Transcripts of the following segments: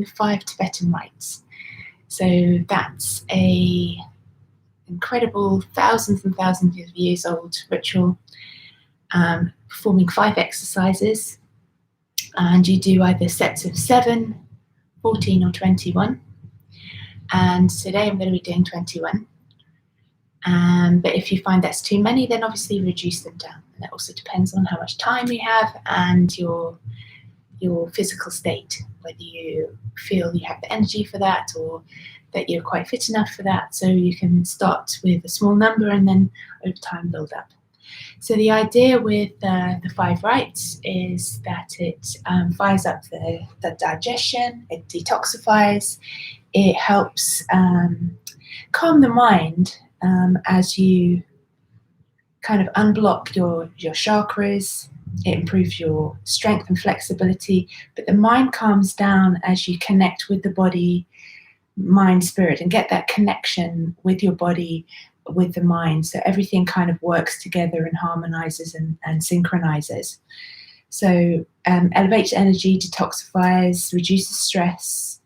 the 5 Tibetan Rites. So that's a incredible thousands and thousands of years old ritual, performing 5 exercises, and you do either sets of 7, 14 or 21, and today I'm going to be doing 21. But if you find that's too many, then obviously reduce them down, and that also depends on how much time you have and your physical state, whether you feel you have the energy for that or that you're quite fit enough for that. So you can start with a small number and then over time build up. So the idea with the 5 rites is that it fires up the digestion, it detoxifies, it helps calm the mind as you kind of unblock your chakras. It improves your strength and flexibility, but the mind calms down as you connect with the body, mind, spirit, and get that connection with your body, with the mind. So everything kind of works together and harmonizes and synchronizes. So elevates energy, detoxifies, reduces stress.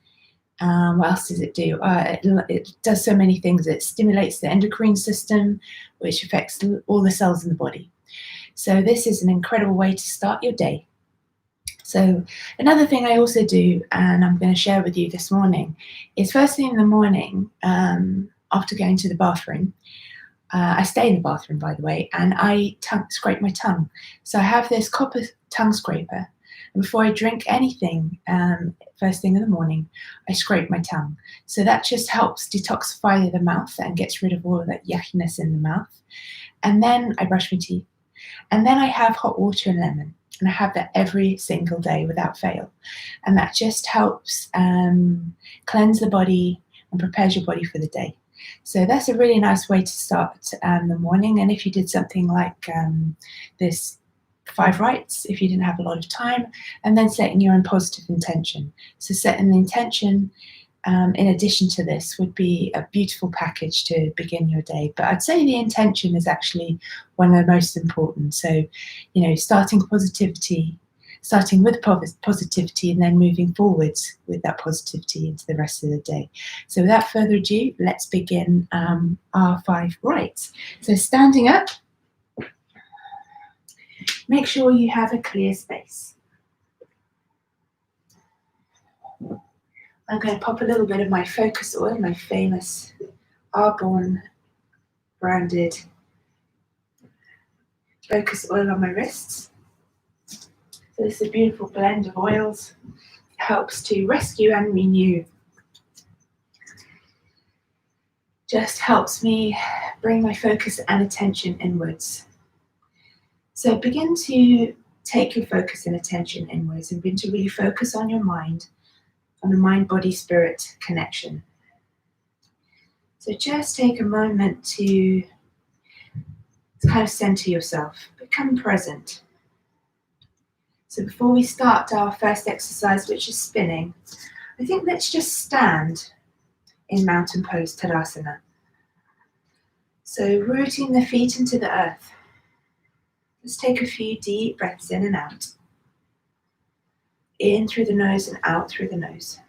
What else does it do? It does so many things. It stimulates the endocrine system, which affects all the cells in the body. So this is an incredible way to start your day. So another thing I also do, and I'm going to share with you this morning, is first thing in the morning, after going to the bathroom, I stay in the bathroom, by the way, and I scrape my tongue. So I have this copper tongue scraper, and before I drink anything, first thing in the morning, I scrape my tongue. So that just helps detoxify the mouth and gets rid of all of that yuckiness in the mouth. And then I brush my teeth. And then I have hot water and lemon. And I have that every single day without fail. And that just helps cleanse the body and prepares your body for the day. So that's a really nice way to start the morning. And if you did something like this 5 rites, if you didn't have a lot of time, and then setting your own positive intention. So setting the intention in addition to this would be a beautiful package to begin your day. But I'd say the intention is actually one of the most important. So, starting with positivity and then moving forwards with that positivity into the rest of the day. So without further ado, let's begin our 5 rites. So standing up, make sure you have a clear space. I'm going to pop a little bit of my focus oil, my famous Arbonne branded focus oil on my wrists. So this is a beautiful blend of oils. It helps to rescue and renew. Just helps me bring my focus and attention inwards. So begin to take your focus and attention inwards and begin to really focus on your mind, on the mind-body-spirit connection. So just take a moment to kind of center yourself, become present. So before we start our first exercise, which is spinning, I think let's just stand in mountain pose Tadasana. So rooting the feet into the earth. Let's take a few deep breaths in and out. In through the nose and out through the nose.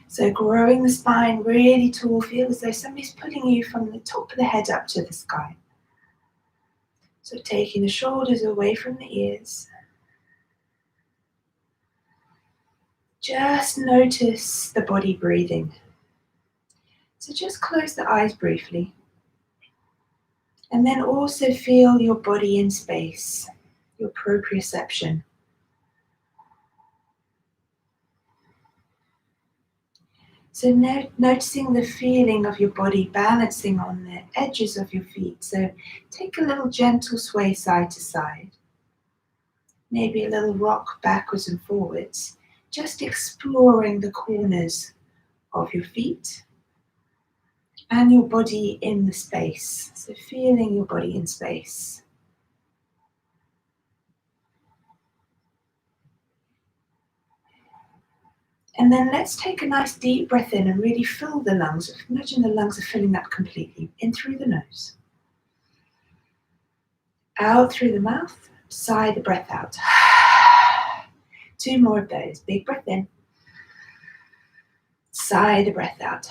So growing the spine really tall, feel as though somebody's pulling you from the top of the head up to the sky. So taking the shoulders away from the ears. Just notice the body breathing. So just close the eyes briefly. And then also feel your body in space, your proprioception. So noticing the feeling of your body balancing on the edges of your feet. So take a little gentle sway side to side. Maybe a little rock backwards and forwards. Just exploring the corners of your feet and your body in the space. So feeling your body in space. And then let's take a nice deep breath in and really fill the lungs. Imagine the lungs are filling up completely. In through the nose. Out through the mouth. Sigh the breath out. 2 more of those. Big breath in. Sigh the breath out.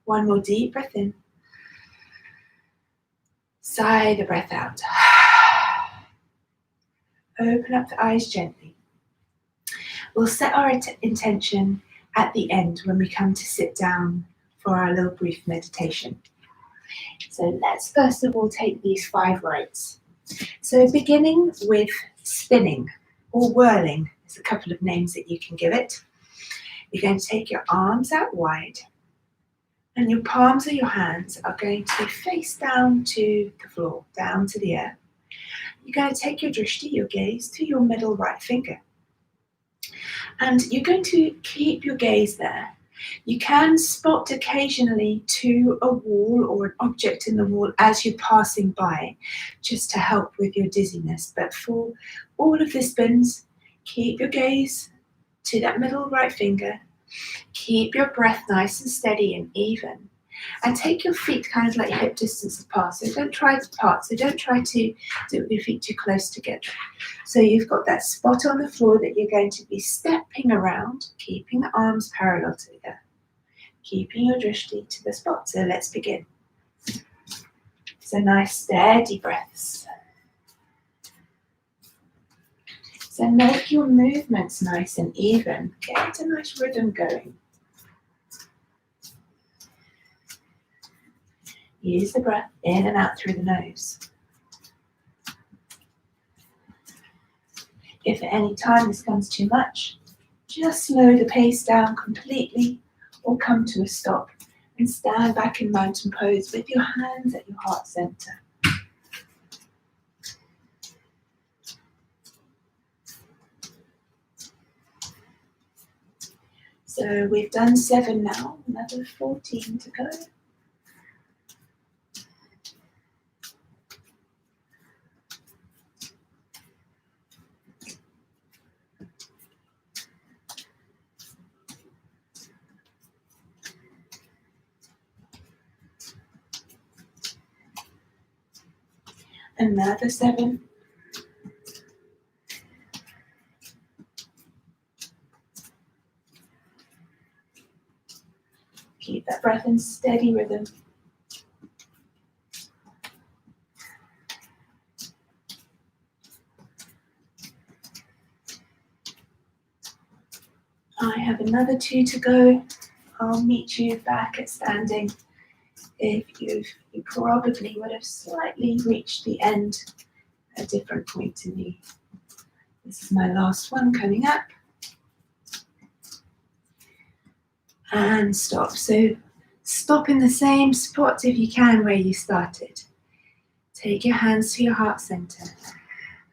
1 more deep breath in. Sigh the breath out. Open up the eyes gently. We'll set our intention at the end when we come to sit down for our little brief meditation. So let's first of all take these 5 rites. So beginning with spinning or whirling, there's a couple of names that you can give it. You're going to take your arms out wide and your palms of your hands are going to face down to the floor, down to the earth. You're going to take your drishti, your gaze, to your middle right finger. And you're going to keep your gaze there. You can spot occasionally to a wall or an object in the wall as you're passing by, just to help with your dizziness. But for all of the spins, keep your gaze to that middle right finger. Keep your breath nice and steady and even. And take your feet kind of like hip distance apart. So don't try to part. So don't try to do it with your feet too close together. So you've got that spot on the floor that you're going to be stepping around, keeping the arms parallel together, keeping your drishti to the spot. So let's begin. So nice steady breaths. So make your movements nice and even. Get a nice rhythm going. Use the breath in and out through the nose. If at any time this comes too much, just slow the pace down completely or come to a stop and stand back in mountain pose with your hands at your heart center. So we've done 7 now, another 14 to go. Another 7. Keep that breath in steady rhythm. I have another 2 to go. I'll meet you back at standing. If you probably would have slightly reached the end at a different point to me. This is my last one coming up. And stop. So stop in the same spot if you can where you started. Take your hands to your heart center.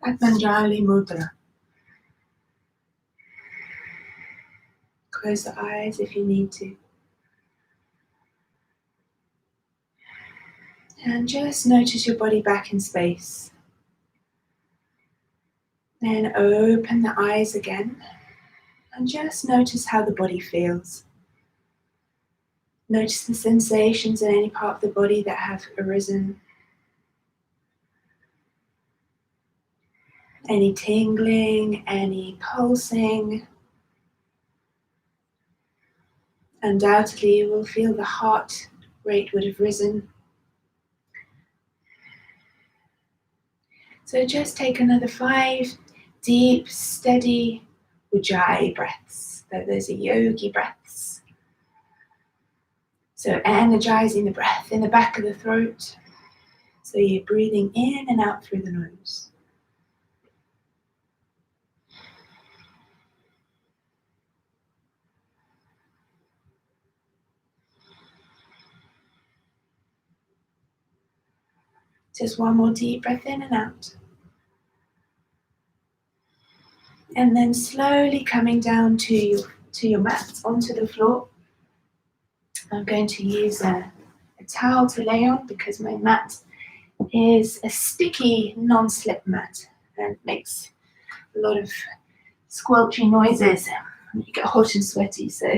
Patanjali Mudra. Close the eyes if you need to. And just notice your body back in space. Then open the eyes again. And just notice how the body feels. Notice the sensations in any part of the body that have arisen. Any tingling, any pulsing. Undoubtedly, you will feel the heart rate would have risen. So just take another 5 deep, steady Ujjayi breaths. Those are yogi breaths. So energizing the breath in the back of the throat. So you're breathing in and out through the nose. Just 1 more deep breath in and out. And then slowly coming down to your mat, onto the floor. I'm going to use a towel to lay on because my mat is a sticky non-slip mat and makes a lot of squelchy noises. You get hot and sweaty, so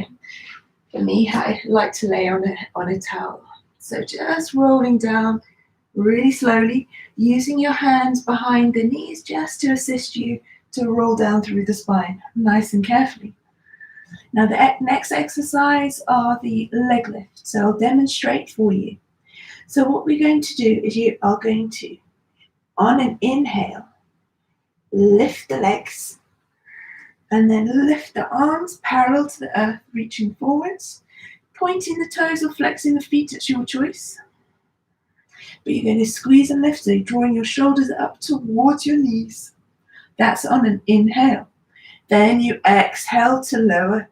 for me, I like to lay on a towel. So just rolling down really slowly, using your hands behind the knees just to assist you to roll down through the spine, nice and carefully. Now the next exercise are the leg lifts. So I'll demonstrate for you. So what we're going to do is you are going to, on an inhale, lift the legs, and then lift the arms parallel to the earth, reaching forwards, pointing the toes or flexing the feet, it's your choice. But you're going to squeeze and lift, so drawing your shoulders up towards your knees. That's on an inhale. Then you exhale to lower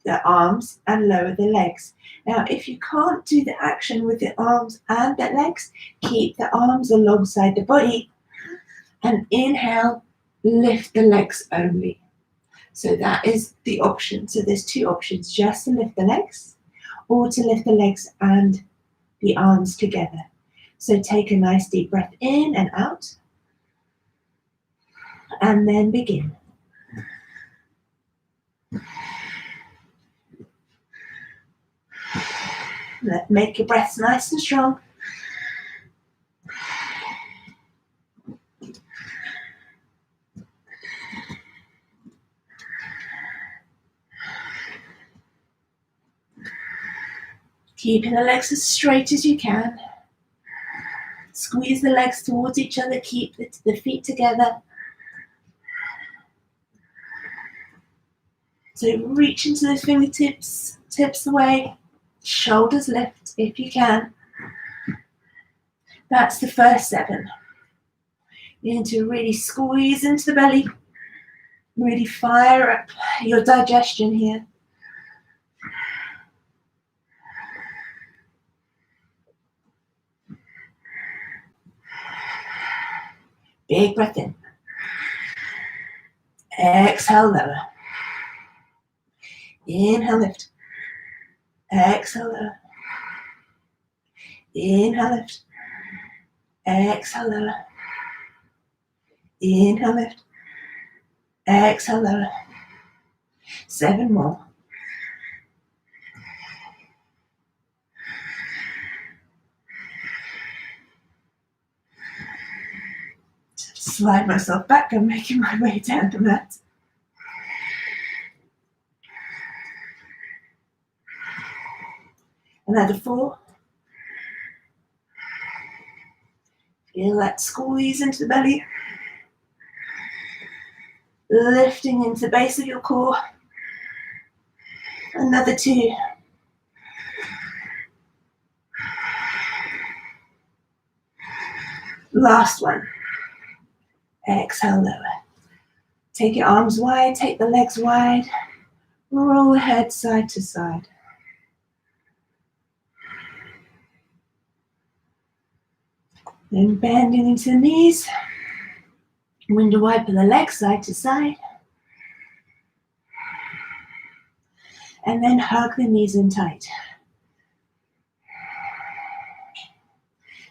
the arms and lower the legs. Now, if you can't do the action with the arms and the legs, keep the arms alongside the body and inhale, lift the legs only. So that is the option. So there's two options, just to lift the legs or to lift the legs and the arms together. So take a nice deep breath in and out, and then begin. Make your breaths nice and strong. Keeping the legs as straight as you can. Squeeze the legs towards each other, keep the feet together. So reach into the fingertips, tips away, shoulders lift if you can. That's the first 7. You need to really squeeze into the belly, really fire up your digestion here. Big breath in. Exhale, lower. Inhale, lift. Exhale, lower. Inhale, lift. Exhale, lower. Inhale, lift. Exhale, lower. 7 more. Slide myself back. I'm making my way down the mat. Another 4. Feel that squeeze into the belly. Lifting into the base of your core. Another 2. Last one. Exhale, lower. Take your arms wide, take the legs wide. Roll the head side to side. Then bending into the knees. Window wiper the legs side to side. And then hug the knees in tight.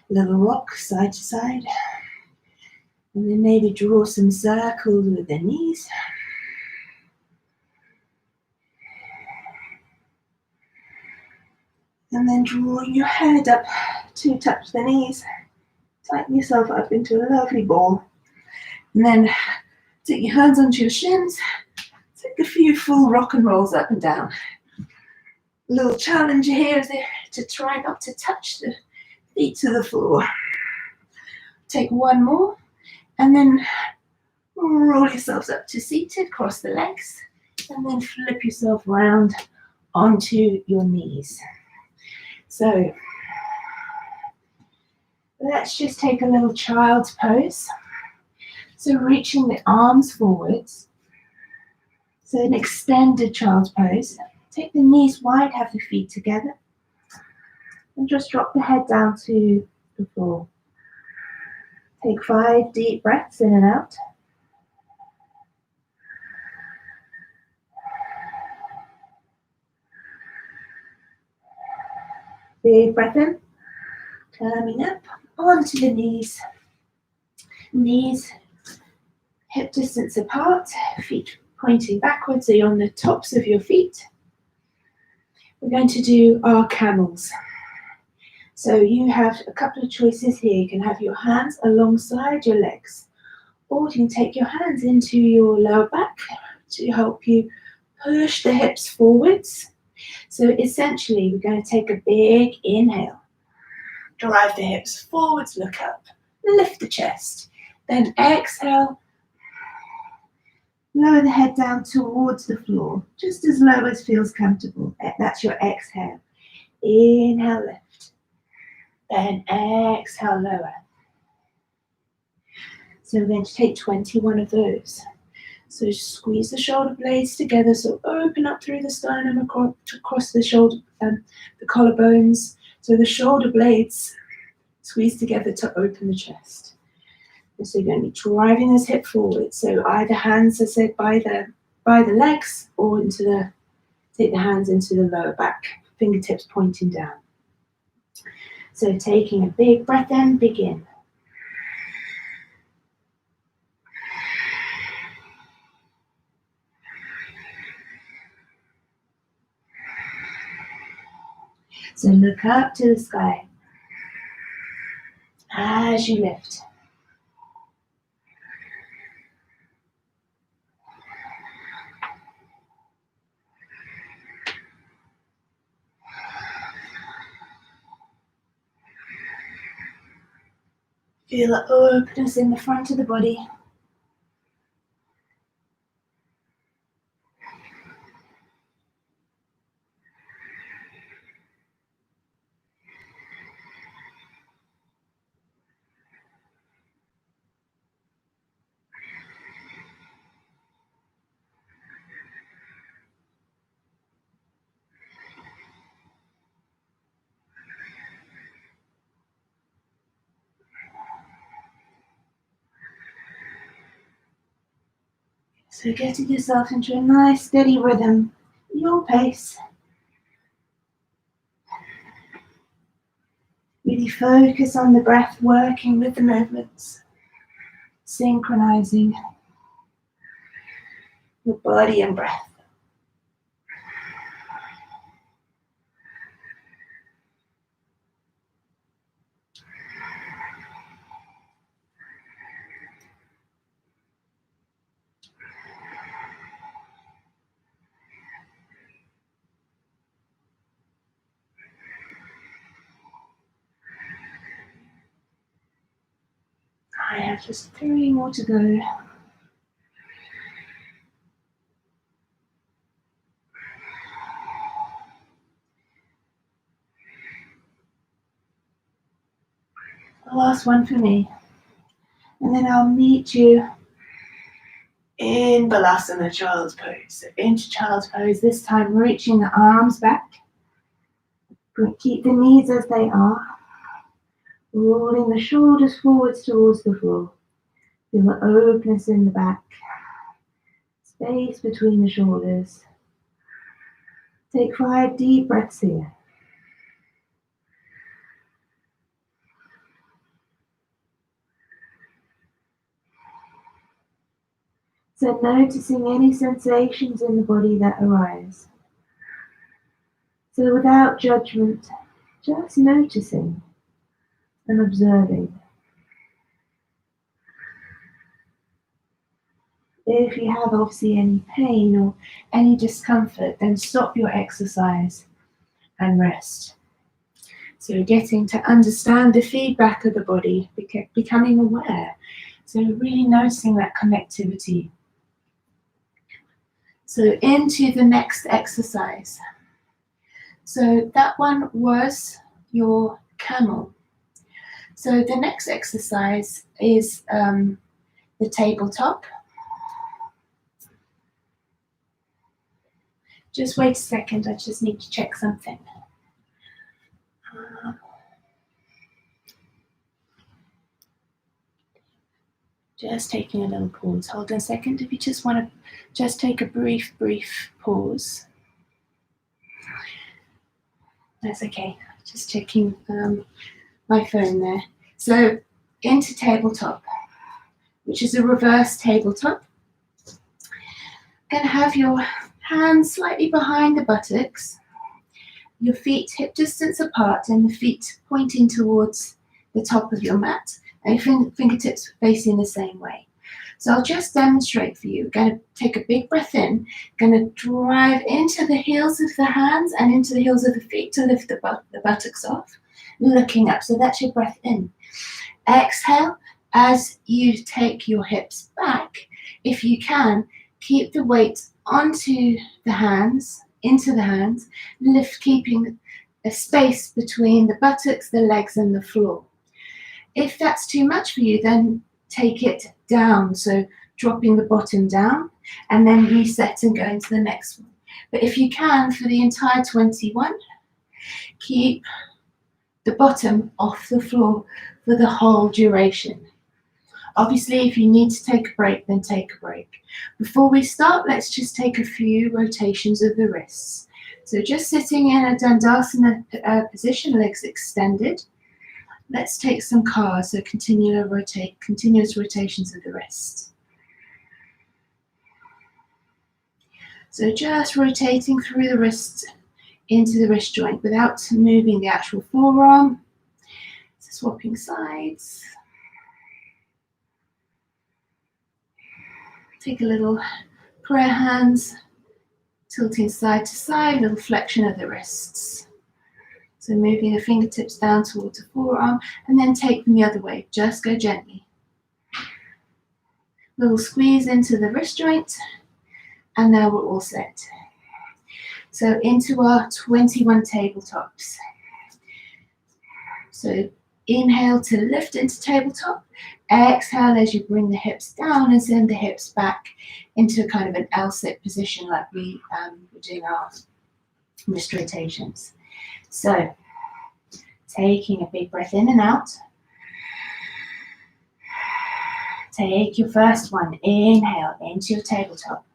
Little rock side to side. And then maybe draw some circles with the knees. And then drawing your head up to touch the knees. Tighten yourself up into a lovely ball. And then take your hands onto your shins. Take a few full rock and rolls up and down. A little challenge here is to try not to touch the feet to the floor. Take 1 more. And then roll yourselves up to seated, cross the legs, and then flip yourself around onto your knees. So let's just take a little child's pose. So reaching the arms forwards. So an extended child's pose. Take the knees wide, have the feet together. And just drop the head down to the floor. Take 5 deep breaths in and out. Big breath in. Coming up onto the knees. Knees hip distance apart. Feet pointing backwards, so you're on the tops of your feet. We're going to do our camels. So you have a couple of choices here. You can have your hands alongside your legs, Or you can take your hands into your lower back to help you push the hips forwards. So essentially, we're going to take a big inhale. Drive the hips forwards, look up, lift the chest. Then exhale, lower the head down towards the floor, just as low as feels comfortable. That's your exhale. Inhale, lift. Then exhale, lower. So we're going to take 21 of those. So squeeze the shoulder blades together. So open up through the sternum across the shoulder, the collarbones. So the shoulder blades squeeze together to open the chest. And so you're going to be driving this hip forward. So either hands, as I said, by the legs, or take the hands into the lower back, fingertips pointing down. So taking a big breath in, begin. So look up to the sky as you lift. Feel the openness in the front of the body. So getting yourself into a nice steady rhythm, your pace. Really focus on the breath, working with the movements, synchronizing your body and breath. I have just 3 more to go. The last one for me. And then I'll meet you in Balasana, Child's Pose. So into Child's Pose, this time reaching the arms back. Keep the knees as they are. Rolling the shoulders forwards towards the floor. Feel the openness in the back. Space between the shoulders. Take 5 deep breaths here. So noticing any sensations in the body that arise. So without judgment, just noticing and observing. If you have obviously any pain or any discomfort, then stop your exercise and rest. So getting to understand the feedback of the body, becoming aware. So really noticing that connectivity. So into the next exercise. So that one was your camel. So the next exercise is the tabletop. Just wait a second, I just need to check something. Just taking a little pause. Hold on a second. If you just want to just take a brief pause. That's okay. Just checking my phone there. So into tabletop, which is a reverse tabletop. Going to have your hands slightly behind the buttocks, your feet hip distance apart, and the feet pointing towards the top of your mat, and your fingertips facing the same way. So I'll just demonstrate for you. We're going to take a big breath in, going to drive into the heels of the hands and into the heels of the feet to lift the buttocks off, looking up. So that's your breath in. Exhale as you take your hips back. If you can, keep the weight onto the hands, into the hands, lift, keeping a space between the buttocks, the legs, and the floor. If that's too much for you, then take it down, so dropping the bottom down and then reset and go into the next one. But if you can, for the entire 21, keep the bottom off the floor for the whole duration. Obviously, if you need to take a break, then take a break. Before we start, let's just take a few rotations of the wrists. So just sitting in a Dandasana position, legs extended. Let's take some cars, so continuous rotations of the wrist. So just rotating through the wrist into the wrist joint without moving the actual forearm. So swapping sides. Take a little prayer hands, tilting side to side, little flexion of the wrists. So moving the fingertips down towards the forearm and then take them the other way. Just go gently. Little squeeze into the wrist joint and now we're all set. So into our 21 tabletops. So inhale to lift into tabletop. Exhale as you bring the hips down and send the hips back into kind of an L-sit position like we were doing our wrist rotations. So, taking a big breath in and out. Take your first one. Inhale into your tabletop.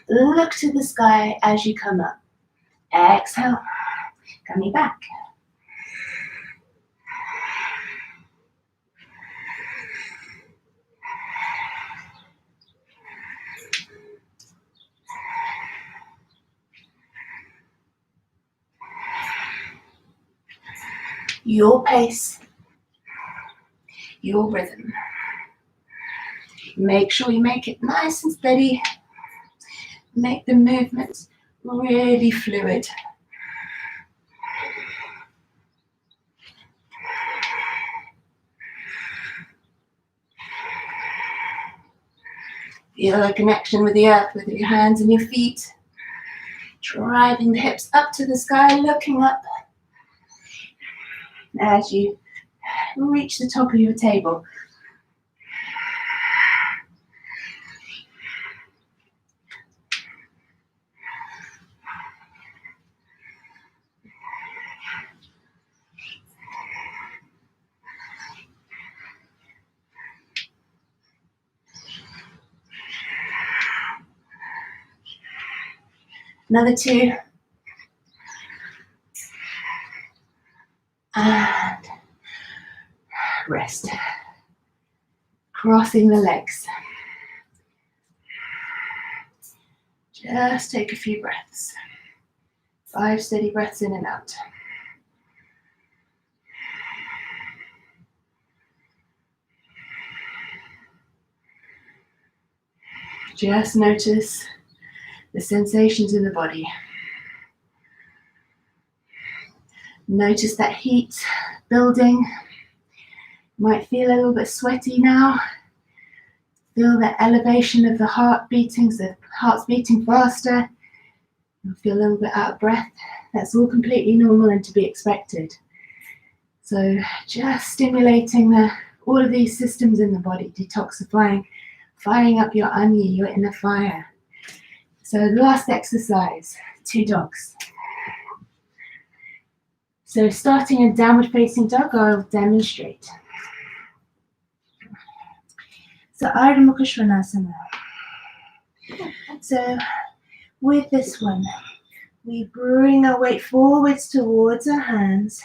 Look to the sky as you come up. Exhale, coming back. Your pace, your rhythm. Make sure you make it nice and steady. Make the movements really fluid. Feel a connection with the earth, with your hands and your feet. Driving the hips up to the sky, looking up. As you reach the top of your table. Another 2. And rest. Crossing the legs. Just take a few breaths. 5 steady breaths in and out. Just notice the sensations in the body. Notice that heat building. Might feel a little bit sweaty now. Feel the elevation of the heart beating, so the heart's beating faster. You'll feel a little bit out of breath. That's all completely normal and to be expected. So just stimulating all of these systems in the body, detoxifying, firing up your Ajna, your inner fire. So last exercise, 2 dogs. So starting in downward facing dog, I'll demonstrate. So Ardha Mukha Svanasana. So with this one, we bring our weight forwards towards our hands,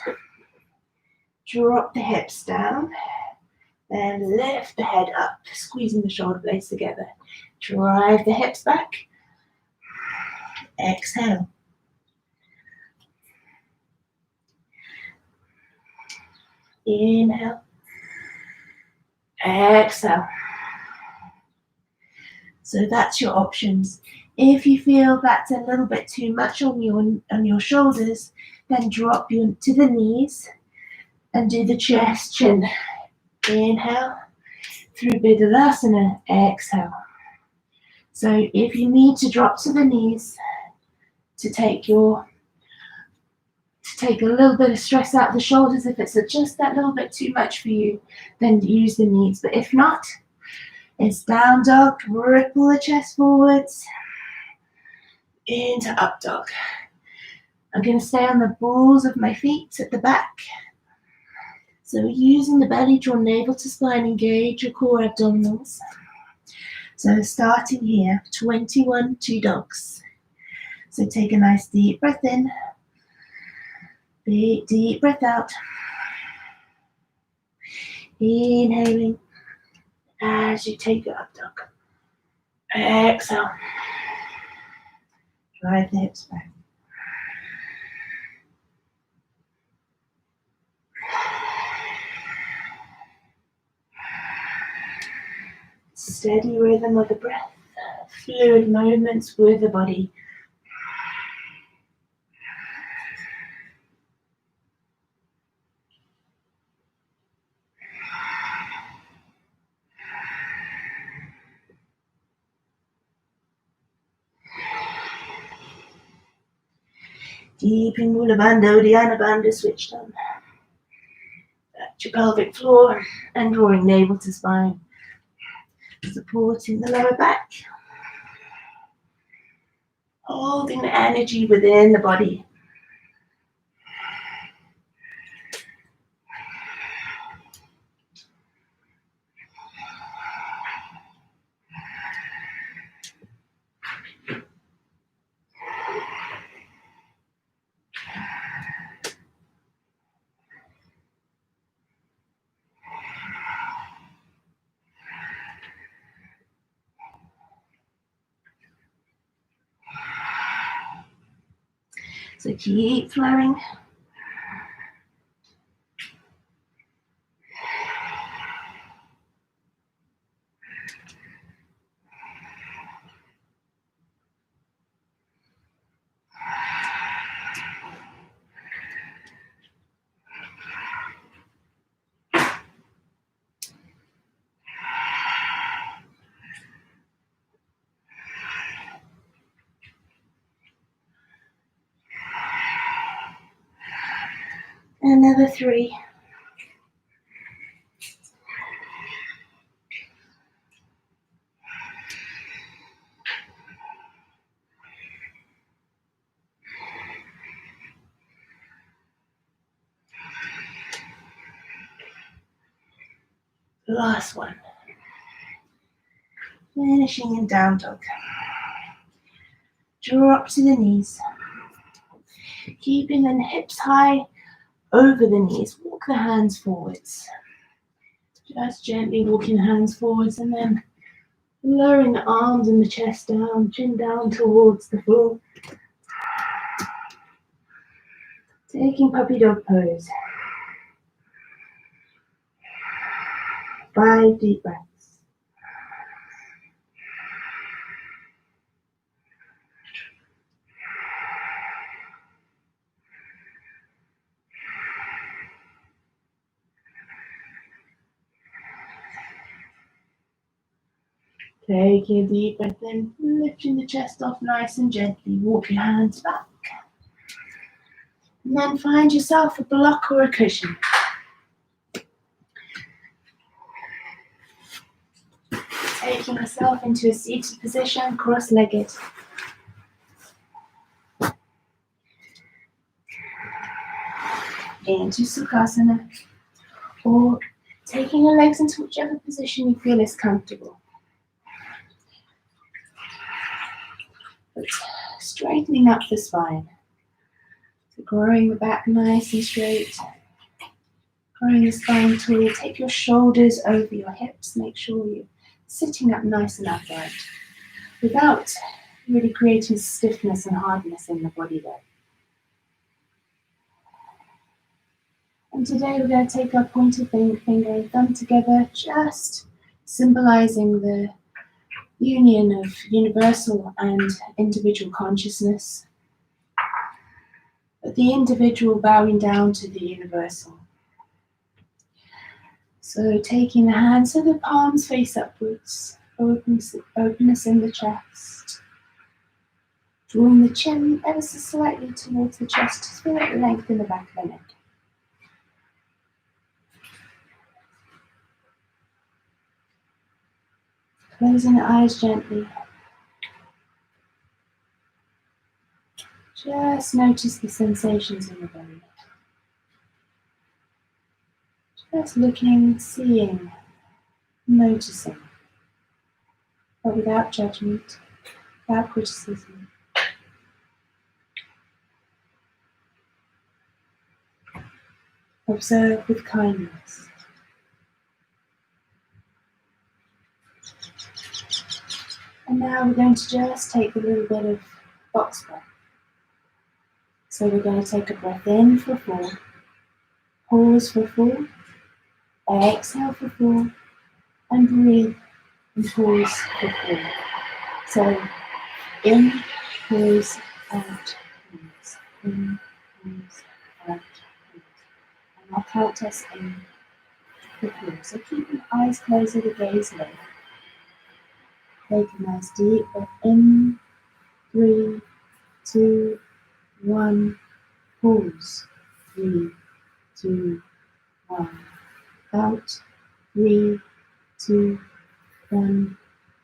drop the hips down, then lift the head up, squeezing the shoulder blades together. Drive the hips back. Exhale. Inhale. Exhale. So that's your options. If you feel that's a little bit too much on your shoulders, then drop you to the knees and do the chest chin. Inhale through Vidhalasana, exhale. So if you need to drop to the knees to take a little bit of stress out of the shoulders, if it's just that little bit too much for you, then use the knees. But if not, it's down dog, ripple the chest forwards, into up dog. I'm going to stay on the balls of my feet at the back. So using the belly, draw navel to spine, engage your core abdominals. So starting here, 21 two dogs. So take a nice deep breath in, big deep breath out. Inhaling as you take your up dog. Exhale. Drive the hips back. Steady rhythm of the breath, fluid movements with the body. Keeping Mula Bandha, Uddiyana Bandha switched on. Back to your pelvic floor and drawing navel to spine. Supporting the lower back. Holding the energy within the body. So keep flowing. Another 3. Last one. Finishing in down dog. Drop to the knees. Keeping the hips high over the knees. Walk the hands forwards. Just gently walking the hands forwards and then lowering the arms and the chest down, chin down towards the floor. Taking puppy dog pose. 5 deep breaths. Taking a deep breath in, lifting the chest off nice and gently. Walk your hands back. And then find yourself a block or a cushion. Taking yourself into a seated position, cross-legged. Into Sukhasana. Or taking your legs into whichever position you feel is comfortable. But straightening up the spine. So growing the back nice and straight. Growing the spine tall. Take your shoulders over your hips. Make sure you're sitting up nice and upright without really creating stiffness and hardness in the body there. And today we're going to take our pointer finger and thumb together, just symbolizing the union of universal and individual consciousness, but the individual bowing down to the universal. So taking the hands so the palms face upwards, openness in the chest, drawing the chin ever so slightly towards the chest to feel that length in the back of the neck. Closing the eyes gently. Just notice the sensations in your body. Just looking, seeing, noticing, but without judgment, without criticism. Observe with kindness. And now we're going to just take a little bit of box breath. So we're going to take a breath in for 4, pause for 4, exhale for 4, and breathe and pause for 4. So in, pause, out, pause. In, pause, out, pause. And I'll count us in for 4. So keep your eyes closed or the gaze low. Take a nice deep breath in, 3, 2, 1, pause, 3, 2, 1, out, 3, 2, 1,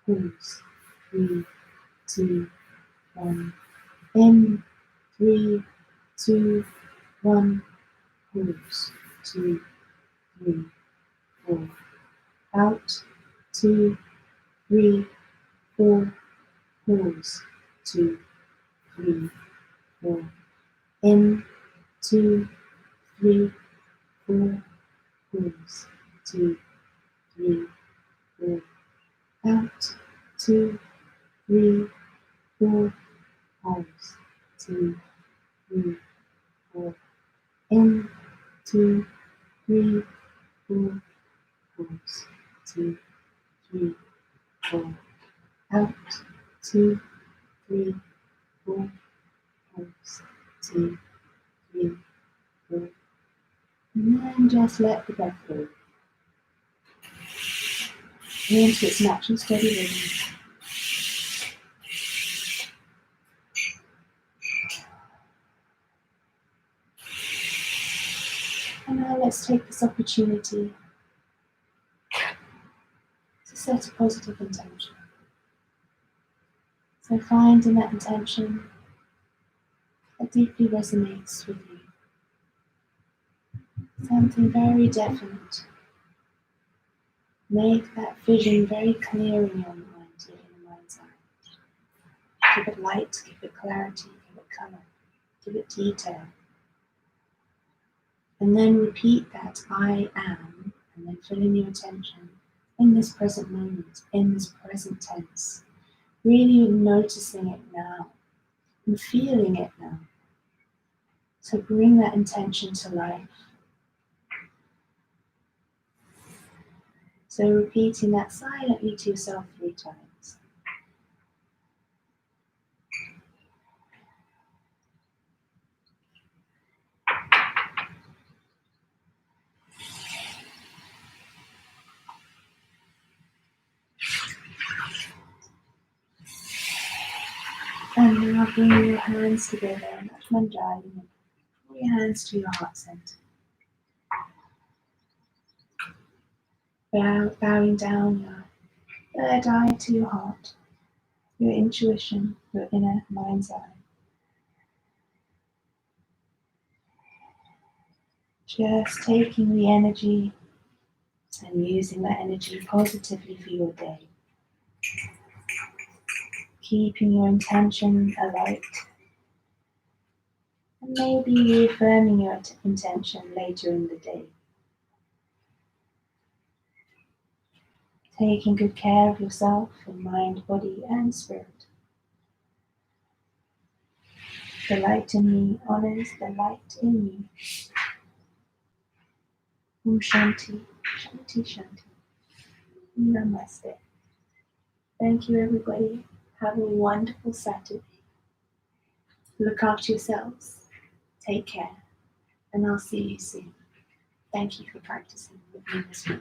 pause, 3, 2, 1, in, 3, 2, 1, pause, 2, 3, 4, out, 2, 3, 4, pause, 2, 3, 4, in, 2, 3, 4, pause, 2, 3, 4, out, 2, 3, 4, pause, 2, 3, 4, in, 2, 3, 4, pause, 2, 3, 4, out, 2, 3, 4, pause, 2, 3, 4, and then just let the breath go into its natural steady rhythm. And now let's take this opportunity to set a positive intention. So find in that intention that deeply resonates with you. Something very definite. Make that vision very clear in your mind, in your mind's eye. Give it light, give it clarity, give it color, give it detail. And then repeat that I am, and then fill in your attention in this present moment, in this present tense. Really noticing it now and feeling it now. So bring that intention to life. So repeating that silently to yourself 3 times. And now bring your hands together, Manjari, and pull your hands to your heart center. Bowing down your third eye to your heart, your intuition, your inner mind's eye. Just taking the energy and using that energy positively for your day. Keeping your intention alight. And maybe reaffirming your intention later in the day. Taking good care of yourself in mind, body, and spirit. The light in me honors the light in you. Om Shanti, Shanti, Shanti. Namaste. Thank you, everybody. Have a wonderful Saturday. Look after yourselves. Take care. And I'll see you soon. Thank you for practicing with me this week.